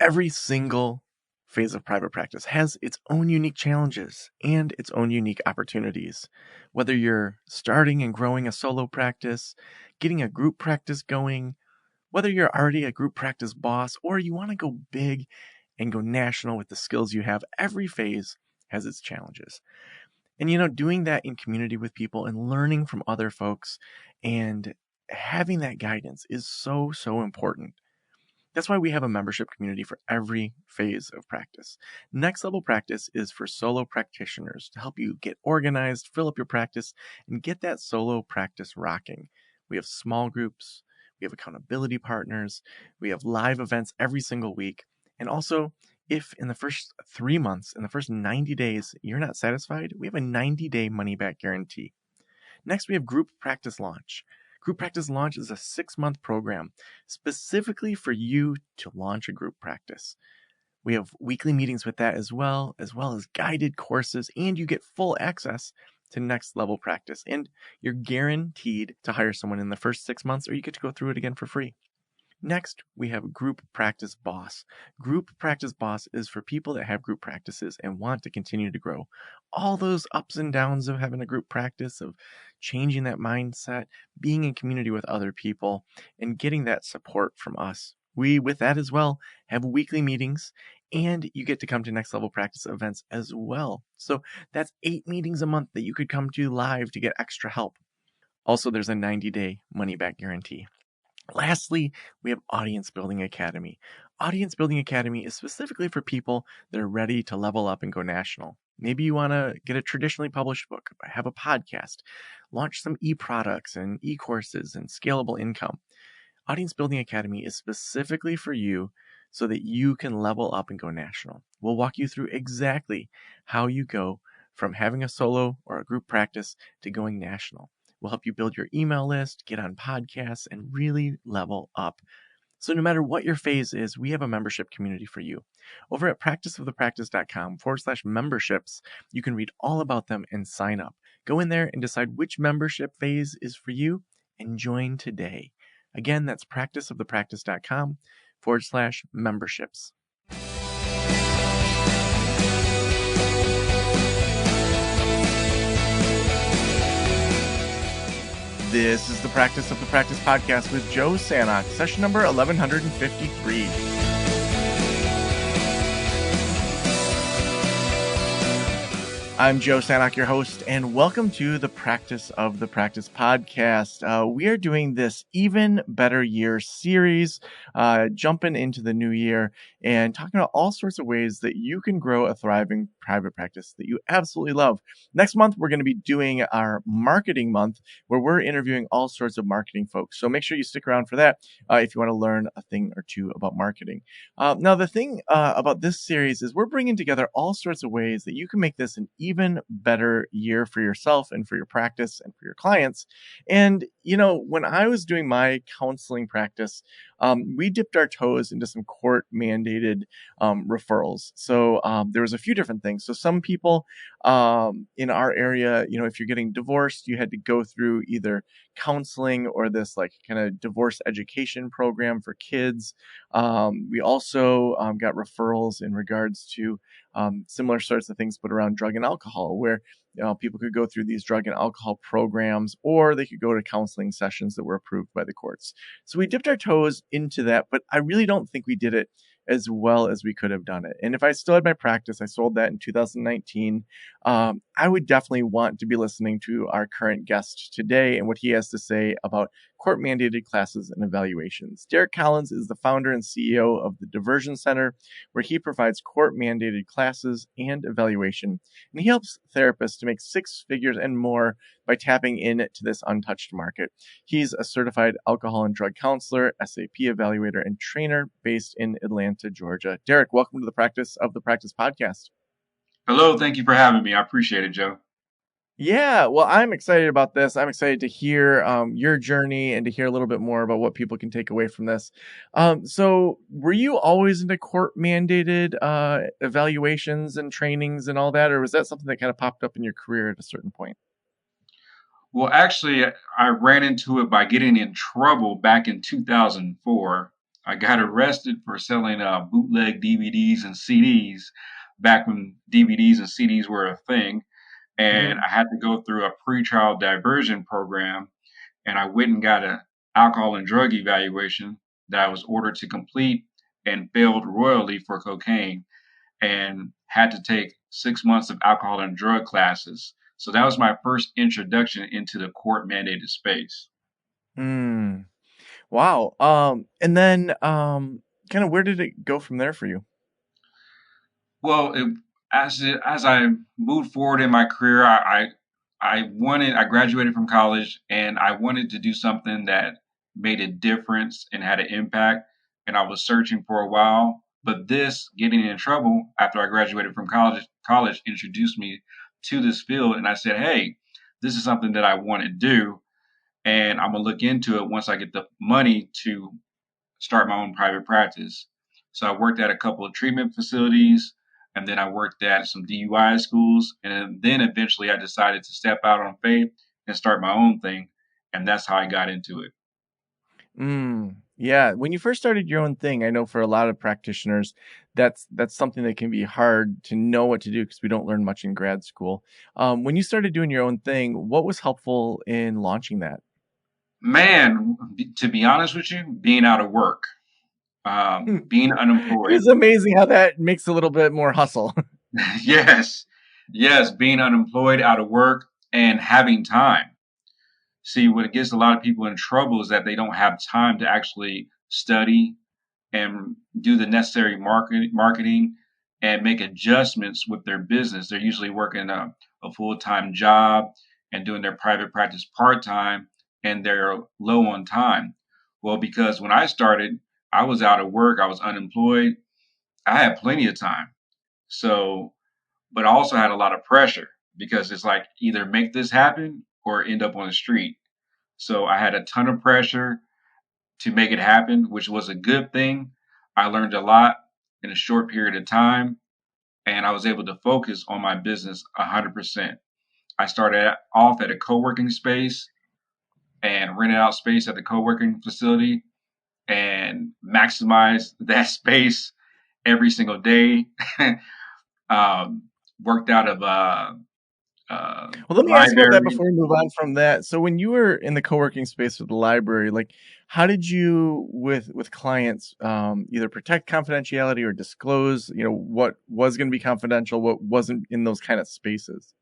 Every single phase of private practice has its own unique challenges and its own unique opportunities. Whether you're starting and growing a solo practice, getting a group practice going, whether you're already a group practice boss, or you want to go big and go national with the skills you have, every phase has its challenges. And doing that in community with people and learning from other folks and having that guidance is so, so important. That's why we have a membership community for every phase of practice. Next Level Practice is for solo practitioners to help you get organized, fill up your practice, and get that solo practice rocking. We have small groups, we have accountability partners, we have live events every single week. And also, if in the first 3 months, in the first 90 days, you're not satisfied, we have a 90-day money-back guarantee. Next, we have Group Practice Launch. Group Practice Launch is a 6-month program specifically for you to launch a group practice. We have weekly meetings with that as well as guided courses, and you get full access to Next Level Practice. And you're guaranteed to hire someone in the first 6 months, or you get to go through it again for free. Next, we have Group Practice Boss. Group Practice Boss is for people that have group practices and want to continue to grow. All those ups and downs of having a group practice, of changing that mindset, being in community with other people, and getting that support from us. We, with that as well, have weekly meetings, and you get to come to Next Level Practice events as well. So that's 8 meetings a month that you could come to live to get extra help. Also, there's a 90-day money-back guarantee. Lastly, we have Audience Building Academy. Audience Building Academy is specifically for people that are ready to level up and go national. Maybe you want to get a traditionally published book, have a podcast, launch some e-products and e-courses and scalable income. Audience Building Academy is specifically for you so that you can level up and go national. We'll walk you through exactly how you go from having a solo or a group practice to going national. We'll help you build your email list, get on podcasts, and really level up. So no matter what your phase is, we have a membership community for you. Over at practiceofthepractice.com/memberships, you can read all about them and sign up. Go in there and decide which membership phase is for you and join today. Again, that's practiceofthepractice.com/memberships. This is the Practice of the Practice podcast with Joe Sanok, session number 1153. I'm Joe Sanok, your host, and welcome to the Practice of the Practice podcast. We are doing this Even Better Year series, jumping into the new year and talking about all sorts of ways that you can grow a thriving private practice that you absolutely love. Next month, we're going to be doing our marketing month, where we're interviewing all sorts of marketing folks. So make sure you stick around for that if you want to learn a thing or two about marketing. Now, the thing about this series is we're bringing together all sorts of ways that you can make this an even better year for yourself and for your practice and for your clients. And, when I was doing my counseling practice, we dipped our toes into some court mandated referrals. So there was a few different things. So some people in our area, if you're getting divorced, you had to go through either counseling or this like kind of divorce education program for kids. We also got referrals in regards to similar sorts of things, but around drug and alcohol, where people could go through these drug and alcohol programs, or they could go to counseling sessions that were approved by the courts. So we dipped our toes into that, but I really don't think we did it as well as we could have done it. And if I still had my practice, I sold that in 2019, I would definitely want to be listening to our current guest today and what he has to say about court-mandated classes and evaluations. Derek Collins is the founder and CEO of the Diversion Center, where he provides court-mandated classes and evaluation, and he helps therapists to make 6 figures and more by tapping into this untouched market. He's a certified alcohol and drug counselor, SAP evaluator, and trainer based in Atlanta, Georgia. Derek, welcome to the Practice of the Practice podcast. Hello, thank you for having me. I appreciate it, Joe. Yeah, well, I'm excited about this. I'm excited to hear your journey and to hear a little bit more about what people can take away from this. So were you always into court-mandated evaluations and trainings and all that, or was that something that kind of popped up in your career at a certain point? Well, actually, I ran into it by getting in trouble back in 2004. I got arrested for selling bootleg DVDs and CDs back when DVDs and CDs were a thing. And Mm. I had to go through a pretrial diversion program. And I went and got an alcohol and drug evaluation that I was ordered to complete and failed royally for cocaine and had to take 6 months of alcohol and drug classes. So that was my first introduction into the court mandated space. Mm. Wow. And then kind of where did it go from there for you? Well, as I moved forward in my career, I graduated from college and I wanted to do something that made a difference and had an impact. And I was searching for a while, but this getting in trouble after I graduated from college introduced me to this field, and I said, "Hey, this is something that I want to do, and I'm gonna look into it once I get the money to start my own private practice." So I worked at a couple of treatment facilities, and then I worked at some DUI schools, and then eventually I decided to step out on faith and start my own thing, and that's how I got into it. Yeah, when you first started your own thing, I know for a lot of practitioners, that's something that can be hard to know what to do because we don't learn much in grad school. When you started doing your own thing, what was helpful in launching that? Man, to be honest with you, being out of work, being unemployed. It's amazing how that makes a little bit more hustle. Yes, yes, being unemployed, out of work, and having time. See, what gets a lot of people in trouble is that they don't have time to actually study and do the necessary marketing and make adjustments with their business. They're usually working a full time job and doing their private practice part time, and they're low on time. Well, because when I started, I was out of work, I was unemployed, I had plenty of time. So, but I also had a lot of pressure because it's like either make this happen or end up on the street. So I had a ton of pressure to make it happen, which was a good thing. I learned a lot in a short period of time, and I was able to focus on my business 100%. I started off at a co working space and rented out space at the co working facility and maximized that space every single day. um, Worked out of Well, let me ask about that library. before we move on from that. So when you were in the co-working space with the library, like how did you with clients either protect confidentiality or disclose, what was going to be confidential, what wasn't in those kind of spaces?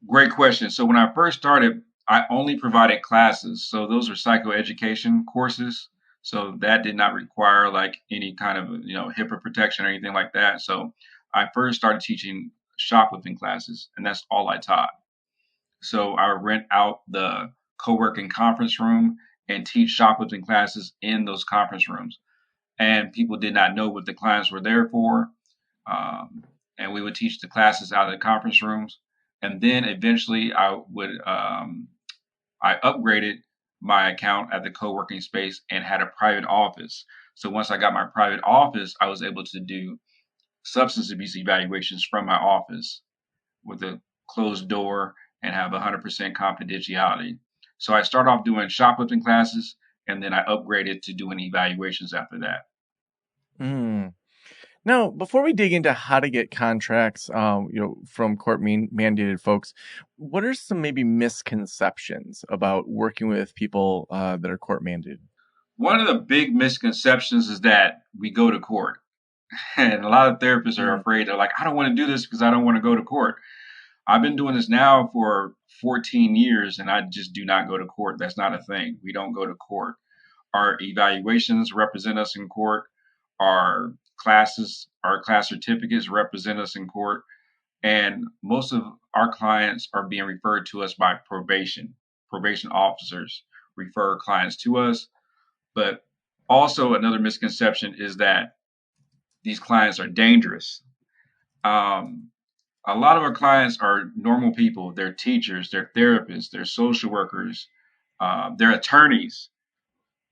Great question. So when I first started, I only provided classes. So those were psychoeducation courses. So that did not require like any kind of, HIPAA protection or anything like that. So I first started teaching shoplifting classes, and that's all I taught. So I would rent out the co-working conference room and teach shoplifting classes in those conference rooms. And people did not know what the clients were there for. Um, and we would teach the classes out of the conference rooms. And then eventually I upgraded my account at the co-working space and had a private office. So once I got my private office, I was able to do substance abuse evaluations from my office with a closed door and have 100% confidentiality. So I started off doing shoplifting classes, and then I upgraded to doing evaluations after that. Mm. Now, before we dig into how to get contracts, from court mandated folks, what are some maybe misconceptions about working with people that are court mandated? One of the big misconceptions is that we go to court. And a lot of therapists are Mm. afraid. They're like, I don't want to do this because I don't want to go to court. I've been doing this now for 14 years and I just do not go to court. That's not a thing. We don't go to court. Our evaluations represent us in court. Our our class certificates represent us in court. And most of our clients are being referred to us by probation. Probation officers refer clients to us. But also, another misconception is that these clients are dangerous. Um, a lot of our clients are normal people. They're teachers, they're therapists, they're social workers, they're attorneys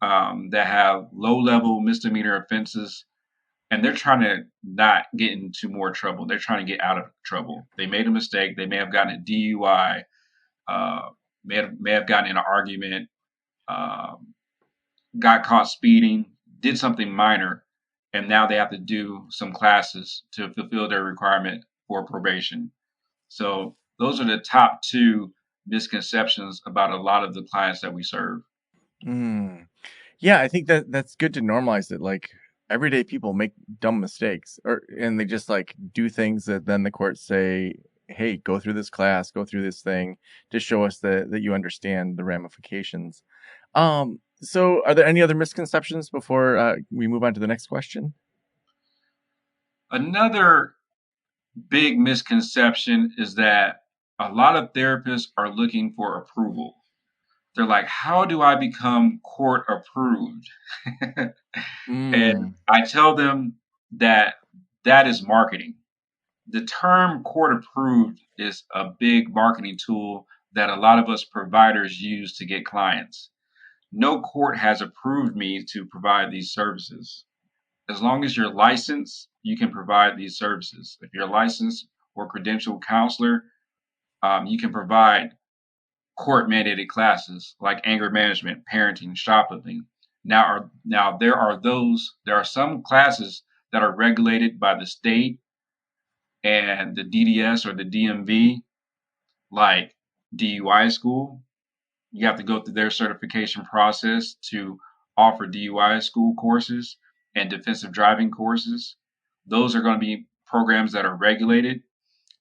that have low level misdemeanor offenses, and they're trying to not get into more trouble. They're trying to get out of trouble. They made a mistake. They may have gotten a DUI, uh, may have gotten in an argument, got caught speeding, did something minor, and now they have to do some classes to fulfill their requirement for probation. So those are the top two misconceptions about a lot of the clients that we serve. Mm. Yeah, I think that that's good to normalize it. Like everyday people make dumb mistakes, or and they just like do things that then the courts say, "Hey, go through this class, go through this thing to show us that you understand the ramifications." So are there any other misconceptions before we move on to the next question? Another big misconception is that a lot of therapists are looking for approval. They're like, how do I become court approved? And Mm, I tell them that that is marketing. The term court approved is a big marketing tool that a lot of us providers use to get clients. No court has approved me to provide these services. As long as you're licensed, you can provide these services. If you're a licensed or credentialed counselor, you can provide court mandated classes like anger management, parenting, shoplifting. Now there are some classes that are regulated by the state and the DDS or the DMV, like DUI school. You have to go through their certification process to offer DUI school courses and defensive driving courses. Those are going to be programs that are regulated.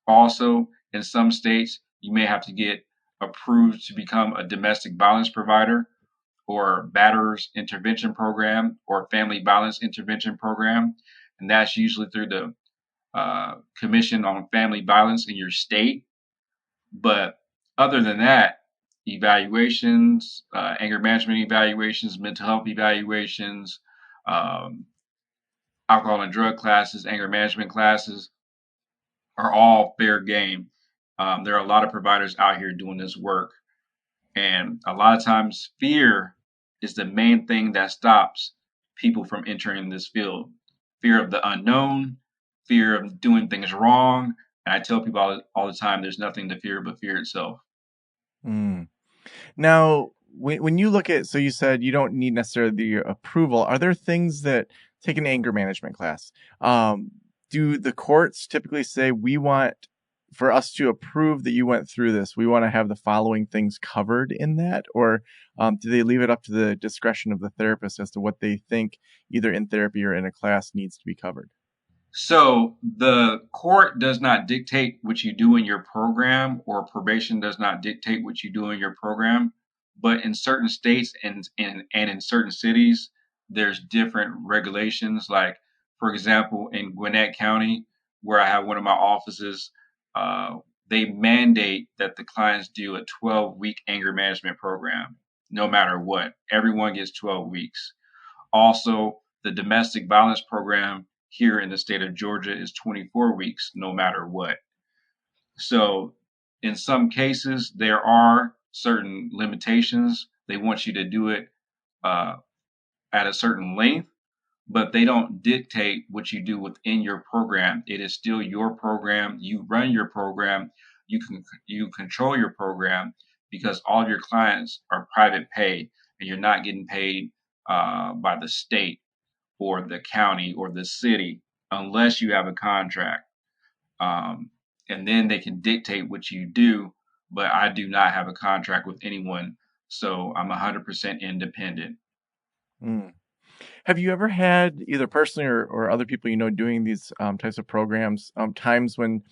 Also, in some states, you may have to get approved to become a domestic violence provider or batterers intervention program or family violence intervention program. And that's usually through the Commission on Family Violence in your state. But other than that, evaluations, anger management evaluations, mental health evaluations, um, alcohol and drug classes, anger management classes are all fair game. There are a lot of providers out here doing this work. And a lot of times, fear is the main thing that stops people from entering this field. Fear of the unknown, fear of doing things wrong. And I tell people all the time there's nothing to fear but fear itself. mm. Now, when you look at, so you said you don't need necessarily the approval. Are there things that take an anger management class? Um, do the courts typically say we want for us to approve that you went through this? We want to have the following things covered in that, or do they leave it up to the discretion of the therapist as to what they think, either in therapy or in a class, needs to be covered? So the court does not dictate what you do in your program, or probation does not dictate what you do in your program. But in certain states and in certain cities, there's different regulations. Like, for example, in Gwinnett County, where I have one of my offices, uh, they mandate that the clients do a 12-week anger management program, no matter what. Everyone gets 12 weeks. Also, the domestic violence program here in the state of Georgia is 24 weeks, no matter what. So, in some cases, there are certain limitations. They want you to do it uh, at a certain length, but they don't dictate what you do within your program. It is still your program. You run your program. You control your program because all of your clients are private pay, and you're not getting paid by the state or the county or the city unless you have a contract. Um, and then they can dictate what you do. But I do not have a contract with anyone, so I'm 100% independent. Mm. Have you ever had, either personally or other people you know doing these types of programs, times when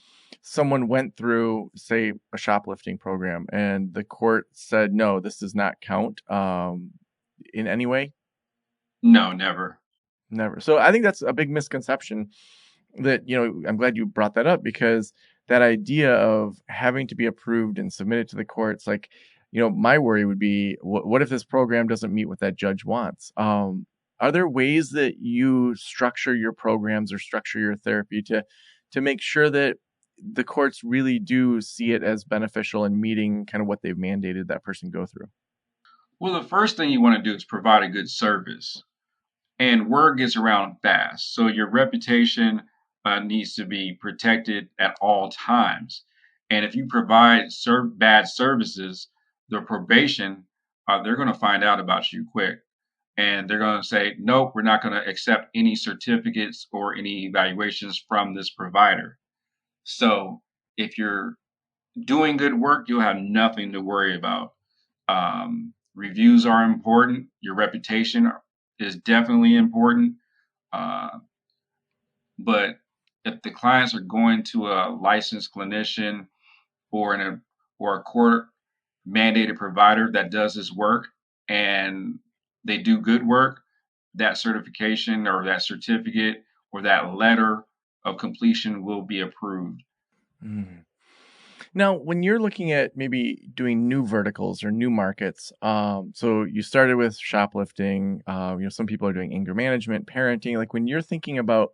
someone went through, say, a shoplifting program and the court said, no, this does not count in any way? No, never. Never. So I think that's a big misconception that, I'm glad you brought that up, because that idea of having to be approved and submitted to the courts, like, my worry would be, what if this program doesn't meet what that judge wants? Are there ways that you structure your programs or structure your therapy to make sure that the courts really do see it as beneficial and meeting kind of what they've mandated that person go through? Well, the first thing you want to do is provide a good service, and word gets around fast. So your reputation needs to be protected at all times. And if you provide bad services, the probation, they're going to find out about you quick. and they're going to say, nope, we're not going to accept any certificates or any evaluations from this provider. So if you're doing good work, you'll have nothing to worry about. Reviews are important. Your reputation is definitely important. Uh, but if the clients are going to a licensed clinician or or a court mandated provider that does this work and they do good work, that certification or that certificate or that letter of completion will be approved. Mm. Now, when you're looking at maybe doing new verticals or new markets, so you started with shoplifting, some people are doing anger management, parenting. Like when you're thinking about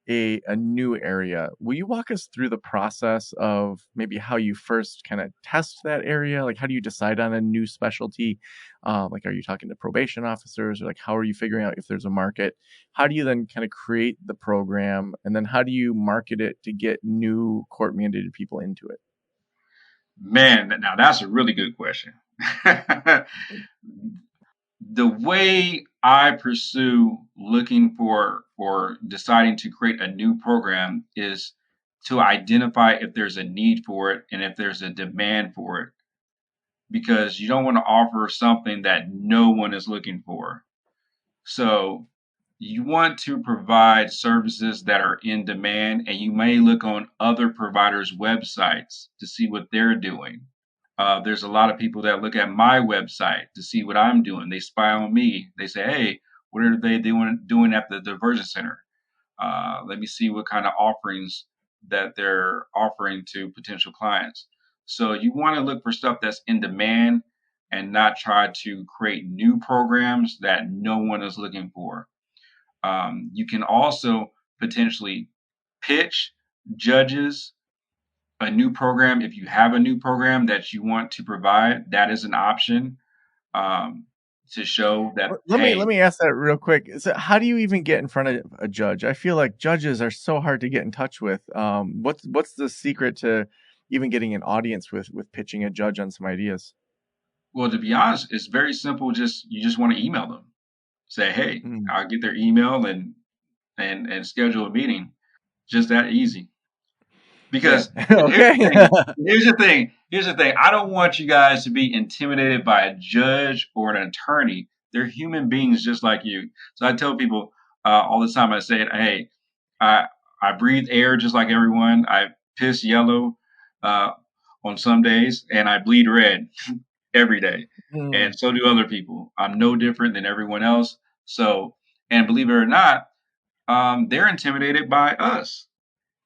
a new area, will you walk us through the process of maybe how you first kind of test that area? Like, how do you decide on a new specialty? Like, are you talking to probation officers, or like, how are you figuring out if there's a market? How do you then kind of create the program, and then how do you market it to get new court mandated people into it? Man, now that's a really good question. The way I pursue looking for or deciding to create a new program is to identify if there's a need for it and if there's a demand for it, because you don't want to offer something that no one is looking for. So you want to provide services that are in demand, and you may look on other providers' websites to see what they're doing. There's a lot of people that look at my website to see what I'm doing. They spy on me. They say, "Hey, what are they doing at the diversion center? Let me see what kind of offerings that they're offering to potential clients." So you want to look for stuff that's in demand and not try to create new programs that no one is looking for. You can also potentially pitch judges a new program. If you have a new program that you want to provide, that is an option, um, to show that, Let hey, me ask that real quick. So how do you even get in front of a judge? I feel like judges are so hard to get in touch with. What's the secret to even getting an audience with pitching a judge on some ideas? well, to be honest, it's very simple. Just you just want to email them, say, hey, Mm. I'll get their email and schedule a meeting. Just that easy. Yeah. Because here's the Okay. thing. Here's the thing. I don't want you guys to be intimidated by a judge or an attorney. They're human beings just like you. So I tell people all the time. I say, "Hey, I I breathe air just like everyone. I piss yellow uh, on some days, and I bleed red every day, and Mm, so do other people. I'm no different than everyone else. So, and believe it or not, they're intimidated by us.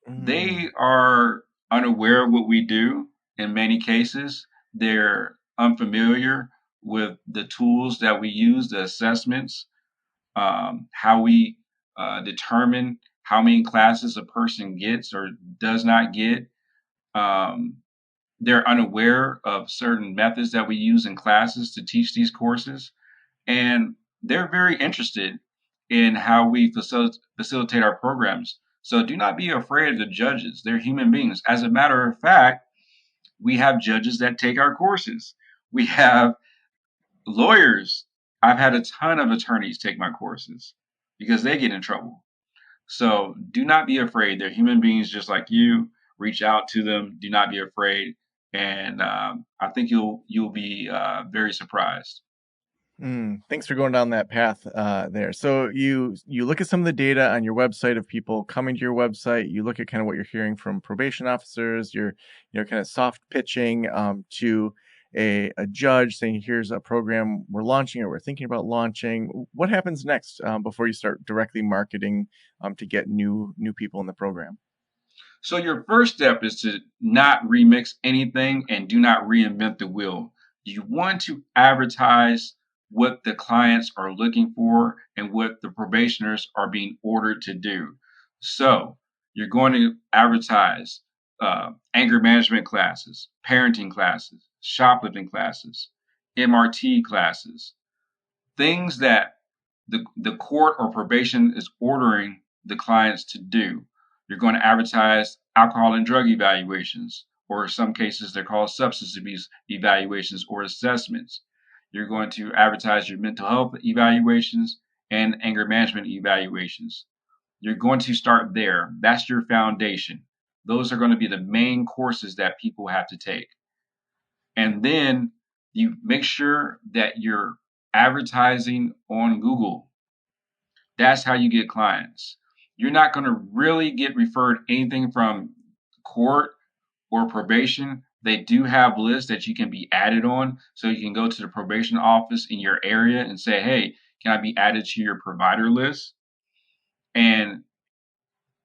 mm, They are unaware of what we do in many cases. They're unfamiliar with the tools that we use, the assessments, how we determine how many classes a person gets or does not get. Um, they're unaware of certain methods that we use in classes to teach these courses, and they're very interested in how we facilitate our programs. So do not be afraid of the judges. They're human beings. As a matter of fact, we have judges that take our courses. We have lawyers. I've had a ton of attorneys take my courses because they get in trouble. So do not be afraid. They're human beings just like you. Reach out to them. Do not be afraid, and I think you'll be very surprised. mm. Thanks for going down that path there. So you look at some of the data on your website of people coming to your website. You look at kind of what you're hearing from probation officers. You're kind of soft pitching to a judge saying, "Here's a program we're launching or we're thinking about launching." What happens next before you start directly marketing to get new people in the program? So your first step is to not remix anything and do not reinvent the wheel. You want to advertise what the clients are looking for and what the probationers are being ordered to do. So you're going to advertise anger management classes, parenting classes, shoplifting classes, MRT classes, things that the court or probation is ordering the clients to do. You're going to advertise alcohol and drug evaluations, or in some cases, they're called substance abuse evaluations or assessments. You're going to advertise your mental health evaluations and anger management evaluations. You're going to start there. That's your foundation. Those are going to be the main courses that people have to take. And then you make sure that you're advertising on Google. That's how you get clients. You're not going to really get referred anything from court or probation. They do have lists that you can be added on. So you can go to the probation office in your area and say, hey, can I be added to your provider list? And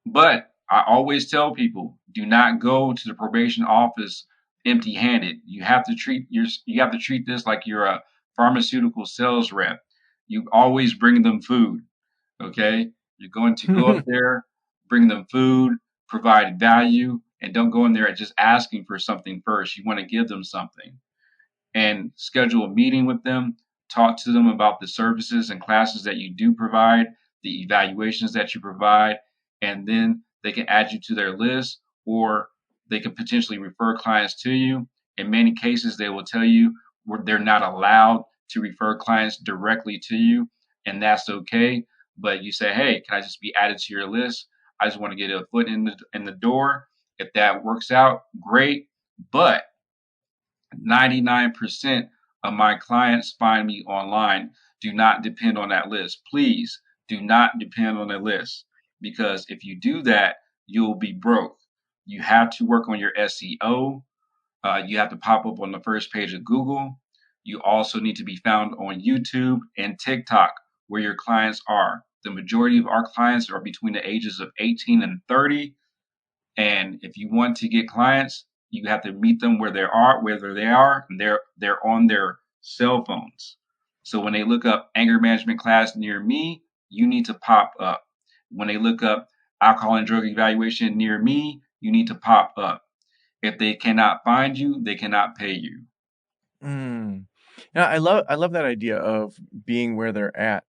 but I always tell people, do not go to the probation office empty-handed. You have to treat this like you're a pharmaceutical sales rep. You always bring them food, okay? You're going to go up there, bring them food, provide value, and don't go in there just asking for something first. You want to give them something and schedule a meeting with them, talk to them about the services and classes that you do provide, the evaluations that you provide, and then they can add you to their list or they can potentially refer clients to you. In many cases, they will tell you they're not allowed to refer clients directly to you, and that's okay. But you say, hey, can I just be added to your list? I just want to get a foot in the door. If that works out, great. But 99% of my clients find me online. Do not depend on that list. Please do not depend on the list because if you do that, you'll be broke. You have to work on your SEO. You have to pop up on the first page of Google. You also need to be found on YouTube and TikTok where your clients are. The majority of our clients are between the ages of 18 and 30. And if you want to get clients, you have to meet them whether they are, and they're on their cell phones. So when they look up anger management class near me, you need to pop up. When they look up alcohol and drug evaluation near me, you need to pop up. If they cannot find you, they cannot pay you. Mm. Yeah, I love that idea of being where they're at.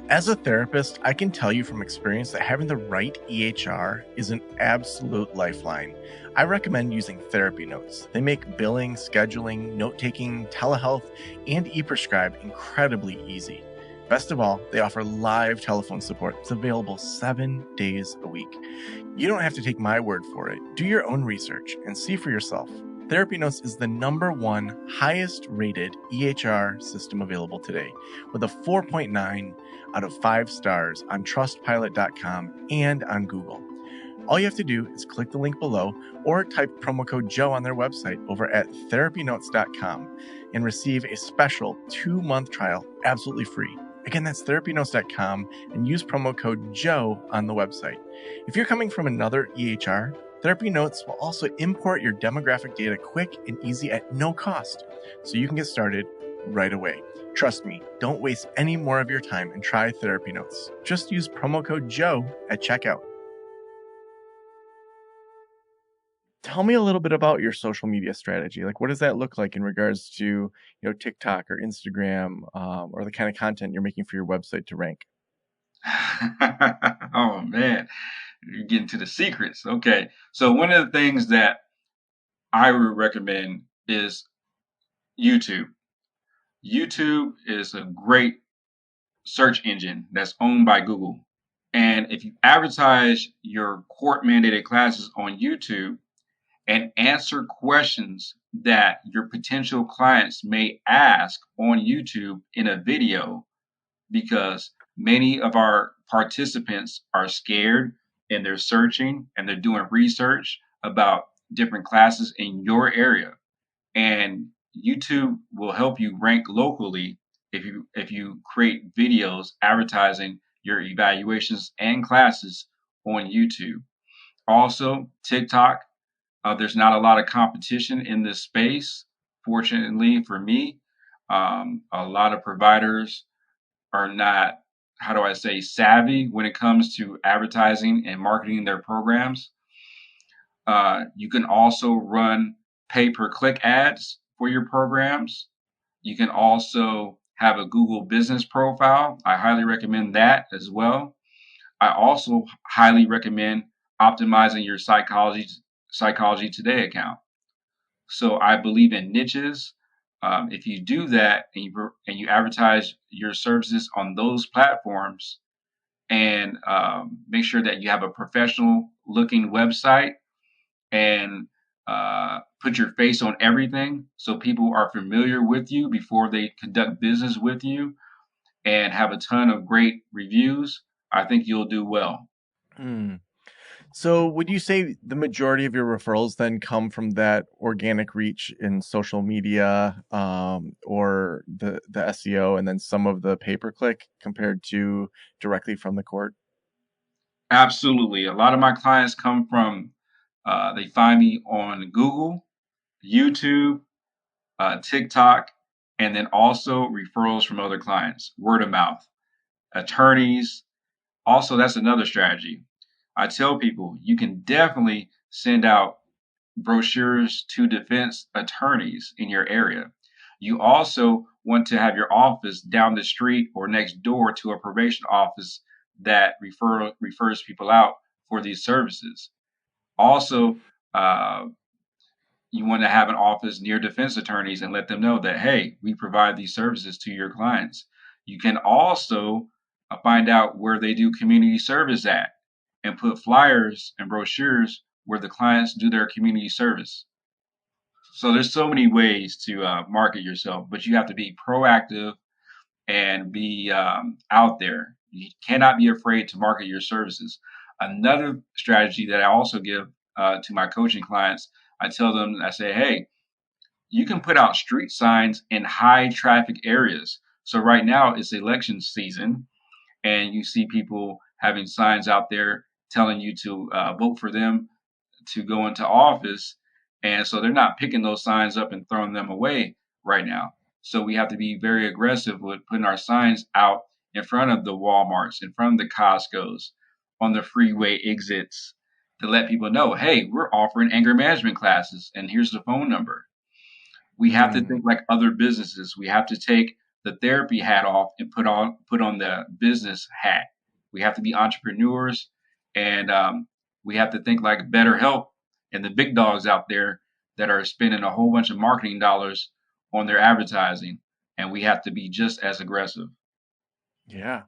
As a therapist, I can tell you from experience that having the right EHR is an absolute lifeline. I recommend using Therapy Notes. They make billing, scheduling, note taking, telehealth, and e prescribe incredibly easy. Best of all, they offer live telephone support. It's available 7 days a week. You don't have to take my word for it. Do your own research and see for yourself. Therapy Notes is the #1 highest rated EHR system available today, with a 4.9 out of 5 stars on trustpilot.com and on Google. All you have to do is click the link below or type promo code Joe on their website over at therapynotes.com and receive a special 2-month trial absolutely free. Again, that's therapynotes.com and use promo code Joe on the website. If you're coming from another EHR, Therapy Notes will also import your demographic data quick and easy at no cost, so you can get started right away. Trust me, don't waste any more of your time and try Therapy Notes. Just use promo code Joe at checkout. Tell me a little bit about your social media strategy. Like, what does that look like in regards to, TikTok or Instagram, or the kind of content you're making for your website to rank? Oh man, you're getting to the secrets. Okay. So one of the things that I would recommend is YouTube. YouTube is a great search engine that's owned by Google. And if you advertise your court mandated classes on YouTube and answer questions that your potential clients may ask on YouTube in a video, because many of our participants are scared and they're searching and they're doing research about different classes in your area. And YouTube will help you rank locally if you create videos advertising your evaluations and classes on YouTube. Also, TikTok, there's not a lot of competition in this space. Fortunately for me, a lot of providers are not, how do I say, savvy when it comes to advertising and marketing their programs. You can also run pay per click ads for your programs. You can also have a Google business profile. I highly recommend that as well. I also highly recommend optimizing your psychology today account. So I believe in niches. If you do that and you advertise your services on those platforms and make sure that you have a professional looking website and put your face on everything so people are familiar with you before they conduct business with you and have a ton of great reviews, I think you'll do well. Hmm. So would you say the majority of your referrals then come from that organic reach in social media, or the SEO, and then some of the pay-per-click compared to directly from the court? Absolutely. A lot of my clients come from, they find me on Google, YouTube, TikTok, and then also referrals from other clients, word of mouth, attorneys. Also, that's another strategy. I tell people you can definitely send out brochures to defense attorneys in your area. You also want to have your office down the street or next door to a probation office that refers people out for these services. Also, uh, you want to have an office near defense attorneys and let them know that, hey, we provide these services to your clients. You can also find out where they do community service at and put flyers and brochures where the clients do their community service. So there's so many ways to market yourself, but you have to be proactive and be out there. You cannot be afraid to market your services. Another strategy that I also give to my coaching clients, I tell them, I say, hey, you can put out street signs in high traffic areas. So right now it's election season, and you see people having signs out there telling you to vote for them to go into office. And so they're not picking those signs up and throwing them away right now. So we have to be very aggressive with putting our signs out in front of the Walmarts, in front of the Costco's, on the freeway exits to let people know, hey, we're offering anger management classes and here's the phone number. We have to Hmm. think like other businesses. We have to take the therapy hat off and put on the business hat. We have to be entrepreneurs, and we have to think like BetterHelp and the big dogs out there that are spending a whole bunch of marketing dollars on their advertising, and we have to be just as aggressive. Yeah.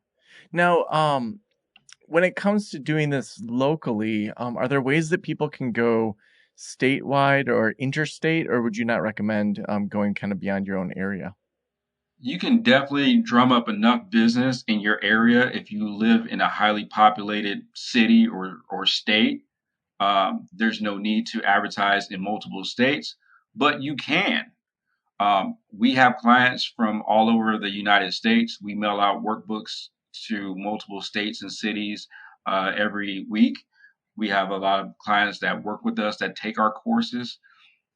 Now, when it comes to doing this locally, are there ways that people can go statewide or interstate, or would you not recommend going kind of beyond your own area? You can definitely drum up enough business in your area if you live in a highly populated city or state. There's no need to advertise in multiple states, but you can. We have clients from all over the United States. We mail out workbooks to multiple states and cities every week. We have a lot of clients that work with us that take our courses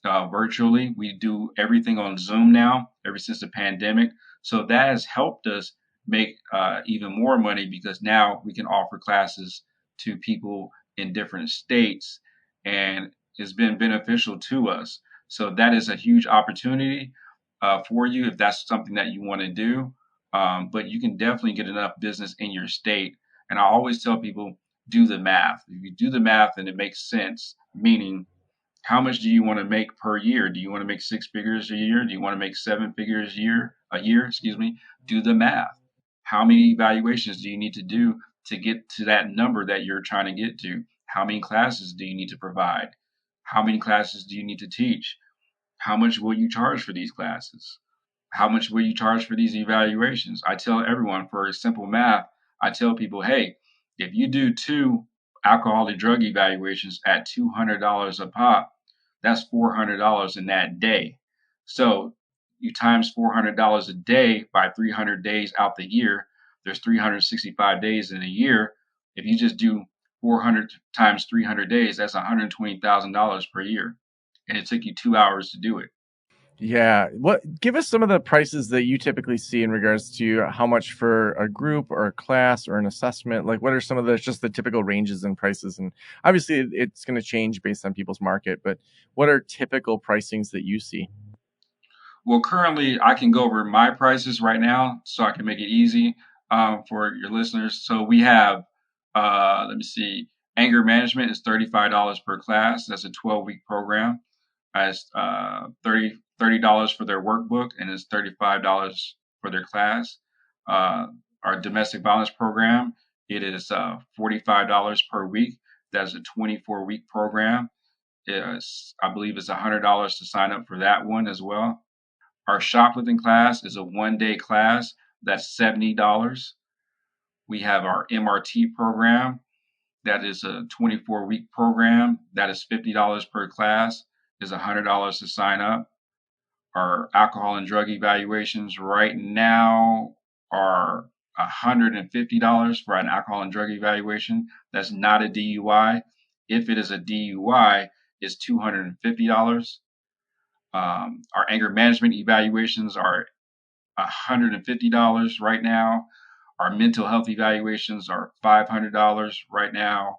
virtually. We do everything on Zoom now, ever since the pandemic. So that has helped us make even more money because now we can offer classes to people in different states, and it's been beneficial to us. So that is a huge opportunity for you if that's something that you want to do. But you can definitely get enough business in your state. And I always tell people, do the math. If you do the math and it makes sense, meaning how much do you want to make per year? Do you want to make six figures a year? Do you want to make seven figures a year, excuse me? Do the math. How many evaluations do you need to do to get to that number that you're trying to get to? How many classes do you need to provide? How many classes do you need to teach? How much will you charge for these classes? How much will you charge for these evaluations? I tell everyone for simple math, I tell people, hey, if you do two alcohol and drug evaluations at $200 a pop, that's $400 in that day. So you times $400 a day by 300 days out the year. There's 365 days in a year. If you just do 400 times 300 days, that's $120,000 per year. And it took you 2 hours to do it. Yeah. What give us some of the prices that you typically see in regards to how much for a group or a class or an assessment? Like what are some of the just the typical ranges and prices? And obviously it's going to change based on people's market, but what are typical pricings that you see? Well, currently, I can go over my prices right now, so I can make it easy for your listeners. So we have, let me see. Anger management is $35 per class. That's a 12-week program. It's $30 for their workbook, and it's $35 for their class. Our domestic violence program, it is $45 per week. That's a 24-week program. I believe it's $100 to sign up for that one as well. Our shoplifting class is a 1-day class. That's $70. We have our MRT program. That is a 24-week program. That is $50 per class. Is $100 to sign up. Our alcohol and drug evaluations right now are $150 for an alcohol and drug evaluation. That's not a DUI. If it is a DUI, it's $250. Our anger management evaluations are $150 right now. Our mental health evaluations are $500 right now.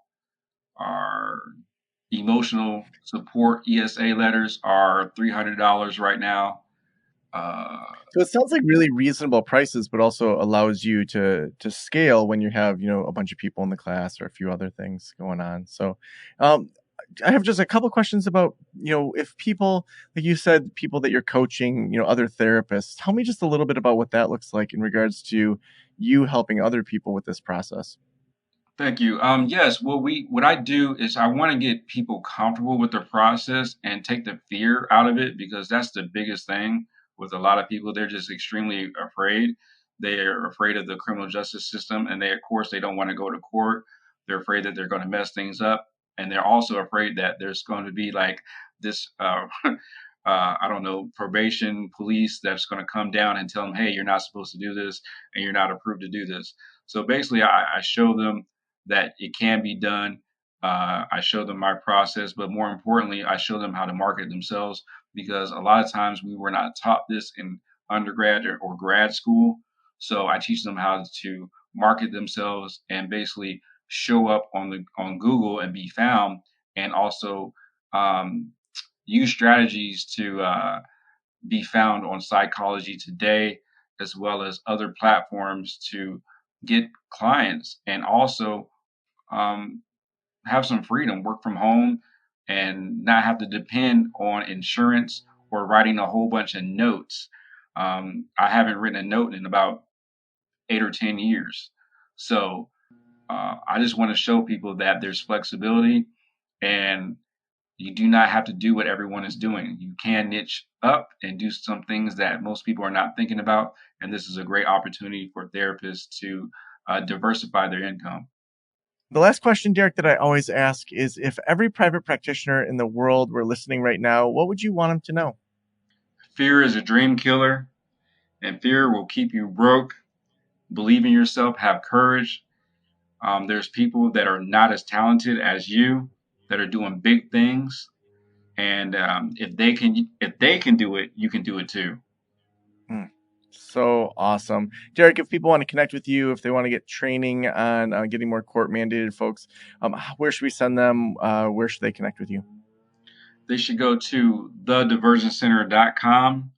Our emotional support ESA letters are $300 right now. So it sounds like really reasonable prices, but also allows you to scale when you have, a bunch of people in the class or a few other things going on. So I have just a couple questions about, if people, like you said, people that you're coaching, other therapists, tell me just a little bit about what that looks like in regards to you helping other people with this process. Thank you. Yes, what I do is I want to get people comfortable with the process and take the fear out of it, because that's the biggest thing with a lot of people. They're just extremely afraid. They're afraid of the criminal justice system, and of course, they don't want to go to court. They're afraid that they're going to mess things up, and they're also afraid that there's going to be like this, I don't know, probation police that's going to come down and tell them, hey, you're not supposed to do this, and you're not approved to do this. So basically, I show them that it can be done. I show them my process, but more importantly, I show them how to market themselves, because a lot of times we were not taught this in undergrad or grad school. So I teach them how to market themselves and basically show up on Google and be found, and also um, use strategies to be found on Psychology Today, as well as other platforms, to get clients, and also um, have some freedom, work from home, and not have to depend on insurance or writing a whole bunch of notes. I haven't written a note in about 8 or 10 years. So I just want to show people that there's flexibility, and you do not have to do what everyone is doing. You can niche up and do some things that most people are not thinking about. And this is a great opportunity for therapists to diversify their income. The last question, Derek, that I always ask is, if every private practitioner in the world were listening right now, what would you want them to know? Fear is a dream killer, and fear will keep you broke. Believe in yourself, have courage. There's people that are not as talented as you that are doing big things, and if they can do it, you can do it too. Hmm. So awesome. Derek, if people want to connect with you, if they want to get training on getting more court mandated folks, where should we send them? Where should they connect with you? They should go to thediversioncenter.com.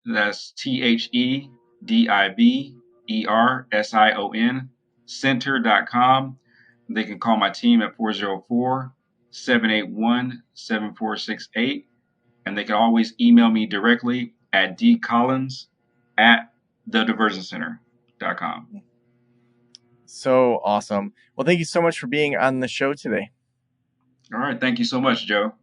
That's THEDIVERSION center.com. They can call my team at 404-781-7468. And they can always email me directly at dcollins@thediversioncenter.com. So awesome. Well, thank you so much for being on the show today. All right. Thank you so much, Joe.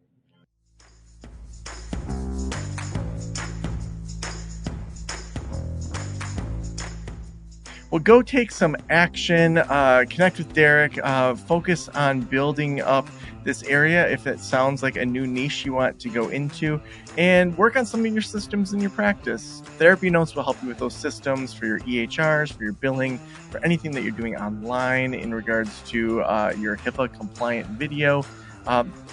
Well, go take some action, connect with Derek, focus on building up this area if it sounds like a new niche you want to go into, and work on some of your systems in your practice. Therapy Notes will help you with those systems for your EHRs, for your billing, for anything that you're doing online in regards to your HIPAA compliant video.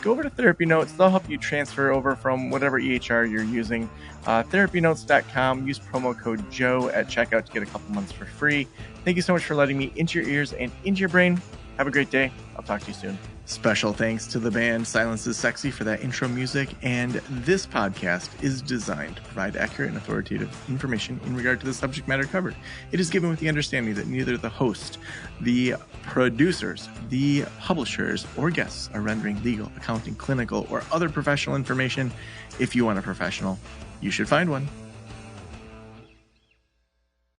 Go over to Therapy Notes. They'll help you transfer over from whatever EHR you're using. Therapynotes.com. Use promo code Joe at checkout to get a couple months for free. Thank you so much for letting me into your ears and into your brain. Have a great day. I'll talk to you soon. Special thanks to the band Silence is Sexy for that intro music, and this podcast is designed to provide accurate and authoritative information in regard to the subject matter covered. It is given with the understanding that neither the host, the producers, the publishers, or guests are rendering legal, accounting, clinical, or other professional information. If you want a professional, you should find one.